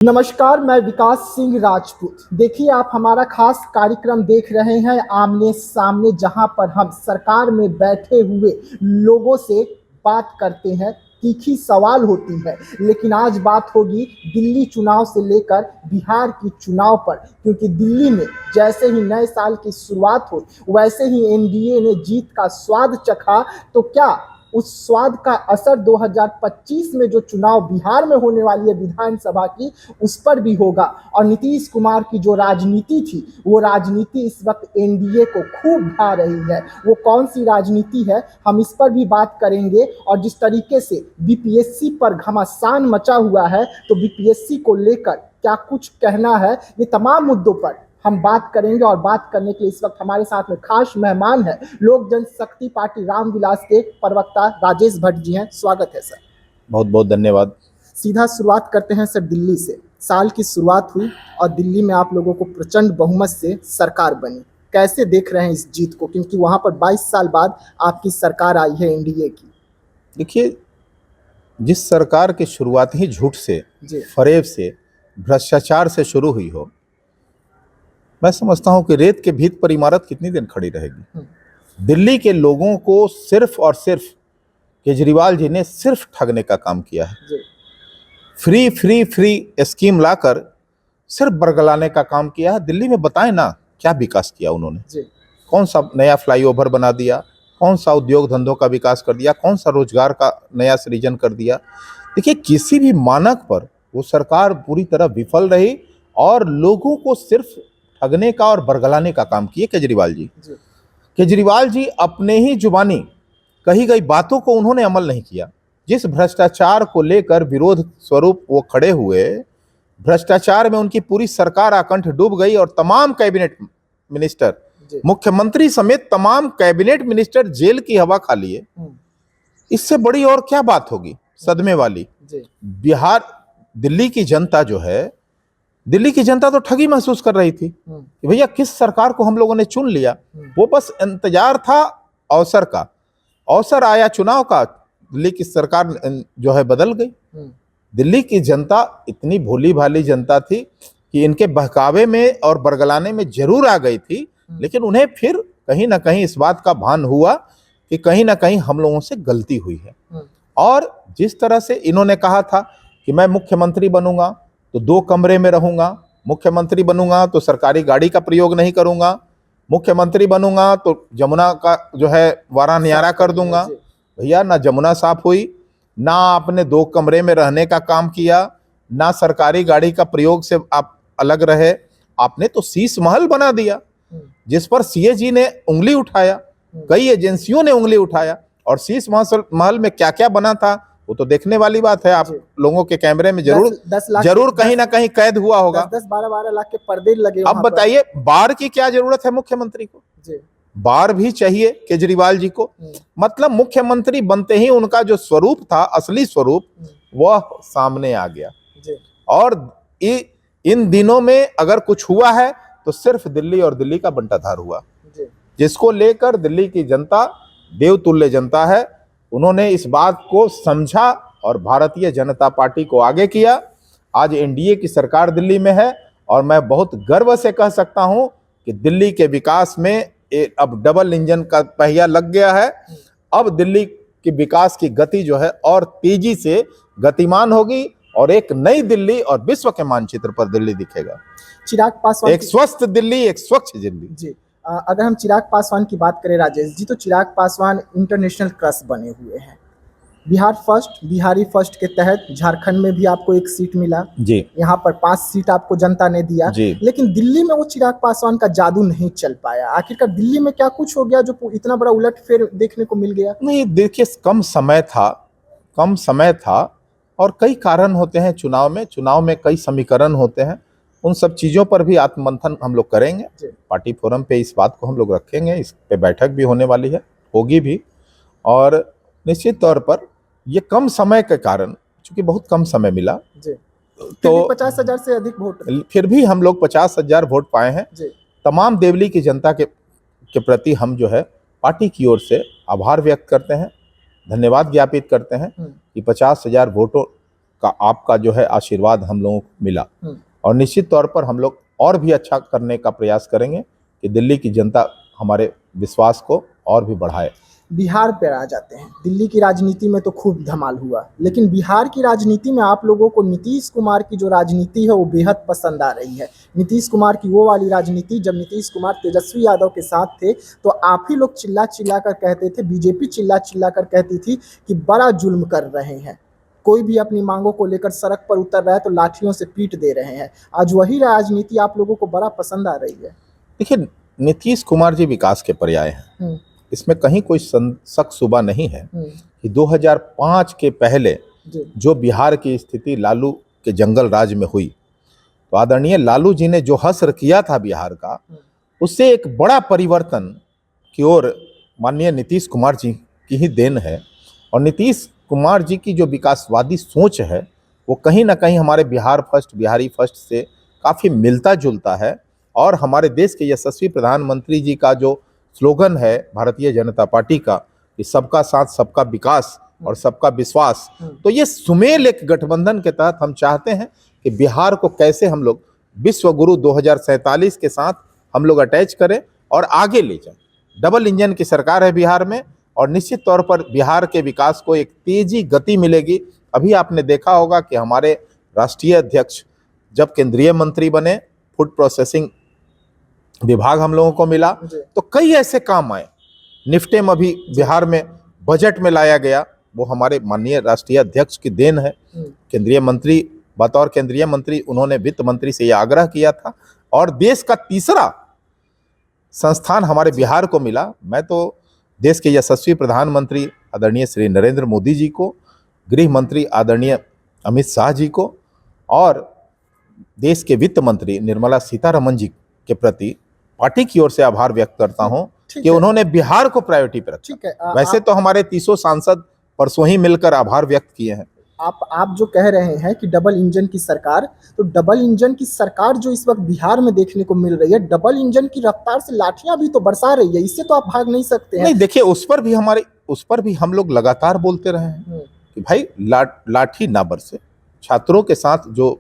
नमस्कार, मैं विकास सिंह राजपूत। देखिए, आप हमारा खास कार्यक्रम देख रहे हैं आमने सामने, जहां पर हम सरकार में बैठे हुए लोगों से बात करते हैं। तीखी सवाल होती है, लेकिन आज बात होगी दिल्ली चुनाव से लेकर बिहार की चुनाव पर, क्योंकि दिल्ली में जैसे ही नए साल की शुरुआत हुई, वैसे ही एनडीए ने जीत का स्वाद चखा। तो क्या उस स्वाद का असर 2025 में जो चुनाव बिहार में होने वाली है विधानसभा की, उस पर भी होगा? और नीतीश कुमार की जो राजनीति थी, वो राजनीति इस वक्त एनडीए को खूब भा रही है। वो कौन सी राजनीति है, हम इस पर भी बात करेंगे। और जिस तरीके से बीपीएससी पर घमासान मचा हुआ है, तो बीपीएससी को लेकर क्या कुछ कहना है, ये तमाम मुद्दों पर हम बात करेंगे। और बात करने के लिए इस वक्त हमारे साथ में खास मेहमान है, लोक जनशक्ति पार्टी रामविलास के प्रवक्ता राजेश भट्ट जी हैं। स्वागत है सर। बहुत बहुत धन्यवाद। सीधा शुरुआत करते हैं सर दिल्ली से। साल की शुरुआत हुई और दिल्ली में आप लोगों को प्रचंड बहुमत से सरकार बनी। कैसे देख रहे हैं इस जीत को, क्योंकि वहां पर 22 साल बाद आपकी सरकार आई है एनडीए की? देखिए, जिस सरकार की शुरुआत ही झूठ से, फरेब से, भ्रष्टाचार से शुरू हुई हो, मैं समझता हूं कि रेत के भीत पर इमारत कितनी दिन खड़ी रहेगी। दिल्ली के लोगों को सिर्फ और सिर्फ केजरीवाल जी ने सिर्फ ठगने का काम किया है। फ्री फ्री फ्री स्कीम लाकर सिर्फ बरगलाने का काम किया है। दिल्ली में बताएं ना क्या विकास किया उन्होंने। कौन सा नया फ्लाईओवर बना दिया, कौन सा उद्योग धंधों का विकास कर दिया, कौन सा रोजगार का नया सृजन कर दिया। देखिए, किसी भी मानक पर वो सरकार पूरी तरह विफल रही और लोगों को सिर्फ ठगने का और बरगलाने का काम किए केजरीवाल जी। केजरीवाल जी अपने ही जुबानी कही गई बातों को उन्होंने अमल नहीं किया। जिस भ्रष्टाचार को लेकर विरोध स्वरूप वो खड़े हुए, भ्रष्टाचार में उनकी पूरी सरकार आकंठ डूब गई और तमाम कैबिनेट मिनिस्टर, मुख्यमंत्री समेत तमाम कैबिनेट मिनिस्टर जेल की हवा खा लिए। इससे बड़ी और क्या बात होगी सदमे वाली। बिहार, दिल्ली की जनता जो है, दिल्ली की जनता तो ठगी महसूस कर रही थी कि भैया किस सरकार को हम लोगों ने चुन लिया। वो बस इंतजार था अवसर का। अवसर आया चुनाव का, दिल्ली की सरकार जो है बदल गई। दिल्ली की जनता इतनी भोली भाली जनता थी कि इनके बहकावे में और बरगलाने में जरूर आ गई थी, लेकिन उन्हें फिर कहीं ना कहीं इस बात का भान हुआ कि कहीं ना कहीं हम लोगों से गलती हुई है। और जिस तरह से इन्होंने कहा था कि मैं मुख्यमंत्री बनूंगा तो 2 कमरे में रहूंगा, मुख्यमंत्री बनूंगा तो सरकारी गाड़ी का प्रयोग नहीं करूंगा, मुख्यमंत्री बनूंगा तो जमुना का जो है वारा न्यारा कर दूंगा। भैया, ना जमुना साफ हुई, ना आपने 2 कमरे में रहने का काम किया, ना सरकारी गाड़ी का प्रयोग से आप अलग रहे। आपने तो शीश महल बना दिया जिस पर सीएजी ने उंगली उठाया, कई एजेंसियों ने उंगली उठाया। और शीश महल में क्या क्या बना था वो तो देखने वाली बात है। आप लोगों के कैमरे में जरूर कहीं ना कहीं कैद हुआ होगा। 10-12 लाख के पर्दे लगे। अब बताइए, बार की क्या जरूरत है मुख्यमंत्री को? बार भी चाहिए केजरीवाल जी को। मतलब मुख्यमंत्री बनते ही उनका जो स्वरूप था, असली स्वरूप, वह सामने आ गया। और इन दिनों में अगर कुछ हुआ है तो सिर्फ दिल्ली और दिल्ली का बंटाधार हुआ, जिसको लेकर दिल्ली की जनता देवतुल्य जनता है। उन्होंने इस बात को समझा और भारतीय जनता पार्टी को आगे किया। आज एनडीए की सरकार दिल्ली में है और मैं बहुत गर्व से कह सकता हूं कि दिल्ली के विकास में अब डबल इंजन का पहिया लग गया है। अब दिल्ली की विकास की गति जो है और तेजी से गतिमान होगी और एक नई दिल्ली और विश्व के मानचित्र पर दिल्ली दिखेगा। चिराग पासवान, एक स्वस्थ दिल्ली, एक स्वच्छ दिल्ली। जी, अगर हम चिराग पासवान की बात करें राजेश जी, तो चिराग पासवान इंटरनेशनल क्रश बने हुए हैं। बिहार फर्स्ट, बिहारी फर्स्ट के तहत झारखंड में भी आपको 1 सीट मिला जी, यहाँ पर 5 सीट आपको जनता ने दिया जी। लेकिन दिल्ली में वो चिराग पासवान का जादू नहीं चल पाया। आखिरकार दिल्ली में क्या कुछ हो गया जो इतना बड़ा उलटफेर देखने को मिल गया? नहीं, देखिए, कम समय था और कई कारण होते हैं चुनाव में कई समीकरण होते हैं। उन सब चीजों पर भी आत्ममंथन हम लोग करेंगे। पार्टी फोरम पे इस बात को हम लोग रखेंगे, इस पे बैठक भी होने वाली है, होगी भी। और निश्चित तौर पर ये कम समय के कारण, चूंकि बहुत कम समय मिला, तो 50,000 से अधिक वोट, फिर भी हम लोग 50,000 वोट पाए हैं। तमाम दिल्ली की जनता के प्रति हम जो है पार्टी की ओर से आभार व्यक्त करते हैं, धन्यवाद ज्ञापित करते हैं कि 50,000 वोटों का आपका जो है आशीर्वाद हम लोगों को मिला, और निश्चित तौर पर हम लोग और भी अच्छा करने का प्रयास करेंगे कि दिल्ली की जनता हमारे विश्वास को और भी बढ़ाए। बिहार पर आ जाते हैं। दिल्ली की राजनीति में तो खूब धमाल हुआ, लेकिन बिहार की राजनीति में आप लोगों को नीतीश कुमार की जो राजनीति है वो बेहद पसंद आ रही है। नीतीश कुमार की वो वाली राजनीति, जब नीतीश कुमार तेजस्वी यादव के साथ थे तो आप ही लोग चिल्ला चिल्ला कर कहते थे, बीजेपी चिल्ला चिल्ला कर कहती थी कि बड़ा जुल्म कर रहे हैं, कोई भी अपनी मांगों को लेकर सड़क पर उतर रहा है तो लाठियों से पीट दे रहे हैं। आज वही राजनीति आप लोगों को बड़ा पसंद आ रही है। देखिए, नीतीश कुमार जी विकास के पर्याय हैं, इसमें कहीं कोई शक शुबा नहीं है कि 2005 के पहले जो बिहार की स्थिति लालू के जंगल राज में हुई, तो आदरणीय लालू जी ने जो हश्र किया था बिहार का, उससे एक बड़ा परिवर्तन की ओर माननीय नीतीश कुमार जी की ही देन है। और नीतीश कुमार जी की जो विकासवादी सोच है वो कहीं ना कहीं हमारे बिहार फर्स्ट, बिहारी फर्स्ट से काफ़ी मिलता जुलता है। और हमारे देश के यशस्वी प्रधानमंत्री जी का जो स्लोगन है भारतीय जनता पार्टी का कि सबका साथ, सबका विकास और सबका विश्वास, तो ये सुमेल एक गठबंधन के तहत हम चाहते हैं कि बिहार को कैसे हम लोग विश्व गुरु 2047 के साथ हम लोग अटैच करें और आगे ले जाएं। डबल इंजन की सरकार है बिहार में, और निश्चित तौर पर बिहार के विकास को एक तेजी गति मिलेगी। अभी आपने देखा होगा कि हमारे राष्ट्रीय अध्यक्ष जब केंद्रीय मंत्री बने, फूड प्रोसेसिंग विभाग हम लोगों को मिला, तो कई ऐसे काम आए। निफ्टेम अभी बिहार में बजट में लाया गया, वो हमारे माननीय राष्ट्रीय अध्यक्ष की देन है। केंद्रीय मंत्री, बतौर केंद्रीय मंत्री उन्होंने वित्त मंत्री से यह आग्रह किया था, और देश का तीसरा संस्थान हमारे बिहार को मिला। मैं तो देश के यशस्वी प्रधानमंत्री आदरणीय श्री नरेंद्र मोदी जी को, गृह मंत्री आदरणीय अमित शाह जी को, और देश के वित्त मंत्री निर्मला सीतारमन जी के प्रति पार्टी की ओर से आभार व्यक्त करता हूं कि उन्होंने बिहार को प्रायोरिटी पर रखा। वैसे तो हमारे 300 सांसद परसों ही मिलकर आभार व्यक्त किए हैं। आप जो कह रहे हैं कि डबल इंजन की सरकार, तो डबल इंजन की सरकार जो इस वक्त बिहार में देखने को मिल रही है, डबल इंजन की रफ्तार से लाठियां भी तो बरसा रही है, इससे तो आप भाग नहीं सकते हैं। नहीं, देखिए, उस पर भी हम लोग लगातार बोलते रहे हैं कि भाई लाठी ना बरसे। छात्रों के साथ जो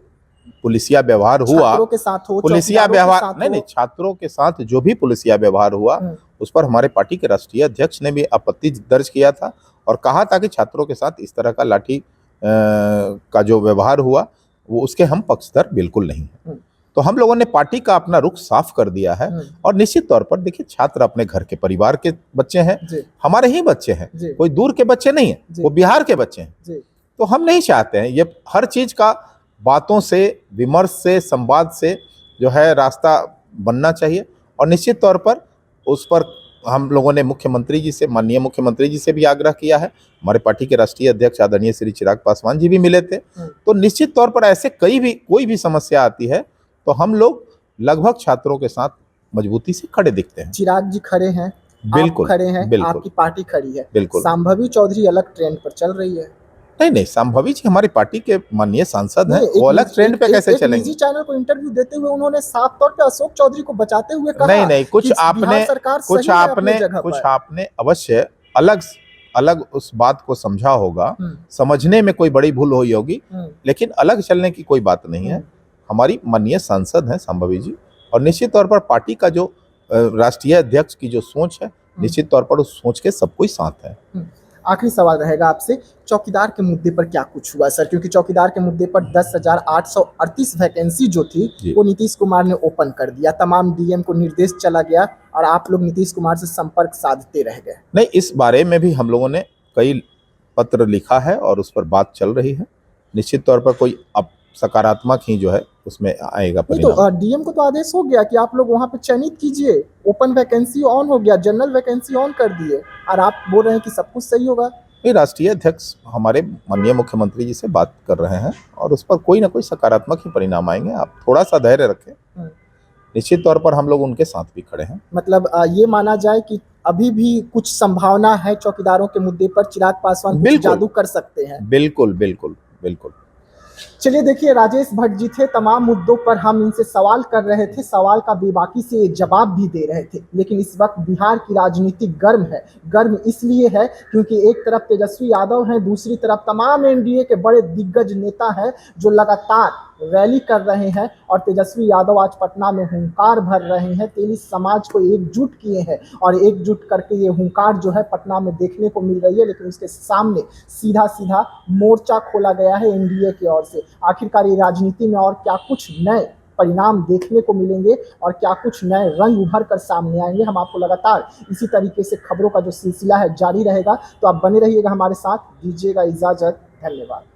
पुलिसिया व्यवहार हुआ, छात्रों के साथ हो, पुलिसिया व्यवहार नहीं, छात्रों के साथ जो भी पुलिसिया व्यवहार हुआ उस पर हमारे पार्टी के राष्ट्रीय अध्यक्ष ने भी आपत्ति दर्ज किया था और कहा था कि छात्रों के साथ इस तरह का लाठी का जो व्यवहार हुआ वो उसके हम पक्षधर बिल्कुल नहीं है। तो हम लोगों ने पार्टी का अपना रुख साफ कर दिया है। और निश्चित तौर पर देखिए, छात्र अपने घर के परिवार के बच्चे हैं, हमारे ही बच्चे हैं, कोई दूर के बच्चे नहीं है, वो बिहार के बच्चे हैं। तो हम नहीं चाहते हैं, ये हर चीज का बातों से, विमर्श से, संवाद से जो है रास्ता बनना चाहिए। और निश्चित तौर पर उस पर हम लोगों ने मुख्यमंत्री जी से, माननीय मुख्यमंत्री जी से भी आग्रह किया है। हमारे पार्टी के राष्ट्रीय अध्यक्ष आदरणीय श्री चिराग पासवान जी भी मिले थे। तो निश्चित तौर पर ऐसे कोई भी समस्या आती है तो हम लोग लगभग छात्रों के साथ मजबूती से खड़े दिखते हैं। चिराग जी खड़े हैं, बिल्कुल आप खड़े हैं, बिल्कुल, आपकी पार्टी खड़ी है, बिल्कुल। संभावी चौधरी अलग ट्रेंड पर चल रही है। नहीं, संभावी जी हमारी पार्टी के माननीय सांसद हैं, वो अलग ट्रेंड पे कैसे चलेंगे? निजी चैनल को इंटरव्यू देते हुए उन्होंने साफ तौर पे अशोक चौधरी को बचाते हुए कहा नहीं, कुछ आपने अवश्य अलग उस बात को समझा होगा, समझने में कोई बड़ी भूल हुई होगी, लेकिन अलग चलने की कोई बात नहीं है। हमारी माननीय सांसद हैं संभावी जी, और निश्चित तौर पर पार्टी का जो राष्ट्रीय अध्यक्ष की जो सोच है, निश्चित तौर पर उस सोच के सब कोई साथ है। आखिरी सवाल रहेगा आपसे, चौकीदार के मुद्दे पर क्या कुछ हुआ सर? क्योंकि चौकीदार के मुद्दे पर 10,838 वैकेंसी जो थी वो नीतीश कुमार ने ओपन कर दिया, तमाम डीएम को निर्देश चला गया और आप लोग नीतीश कुमार से संपर्क साधते रह गए। नहीं, इस बारे में भी हम लोगों ने कई पत्र लिखा है और उस पर बात चल रही है। निश्चित तौर पर कोई अब सकारात्मक ही जो है उसमें आएगा परिणाम। तो डीएम को तो आदेश हो गया कि आप लोग वहां पे चयनित कीजिए, ओपन वैकेंसी ऑन हो गया, जनरल वैकेंसी ऑन कर दिए, और आप बोल रहे हैं कि सब कुछ सही होगा। ये राष्ट्रीय अध्यक्ष हमारे माननीय मुख्यमंत्री जी से बात कर रहे हैं और उस पर कोई ना कोई सकारात्मक ही परिणाम आएंगे। आप थोड़ा सा धैर्य रखें, निश्चित तौर पर हम लोग उनके साथ भी खड़े हैं। मतलब ये माना जाए कि अभी भी कुछ संभावना है चौकीदारों के मुद्दे पर चिराग पासवान कुछ जादू कर सकते हैं। बिल्कुल बिल्कुल बिल्कुल। चलिए देखिए, राजेश भट्ट जी थे, तमाम मुद्दों पर हम इनसे सवाल कर रहे थे, सवाल का बेबाकी से जवाब भी दे रहे थे। लेकिन इस वक्त बिहार की राजनीति गर्म है। गर्म इसलिए है क्योंकि एक तरफ तेजस्वी यादव हैं, दूसरी तरफ तमाम एनडीए के बड़े दिग्गज नेता हैं जो लगातार रैली कर रहे हैं और तेजस्वी यादव आज पटना में हुंकार भर रहे हैं, तेली समाज को एकजुट किए हैं और एकजुट करके ये हुंकार जो है पटना में देखने को मिल रही है। लेकिन उसके सामने सीधा सीधा मोर्चा खोला गया है एनडीए की ओर से। आखिरकार ये राजनीति में और क्या कुछ नए परिणाम देखने को मिलेंगे और क्या कुछ नए रंग उभर कर सामने आएंगे, हम आपको लगातार इसी तरीके से खबरों का जो सिलसिला है जारी रहेगा। तो आप बने रहिएगा हमारे साथ, दीजिएगा इजाजत, धन्यवाद।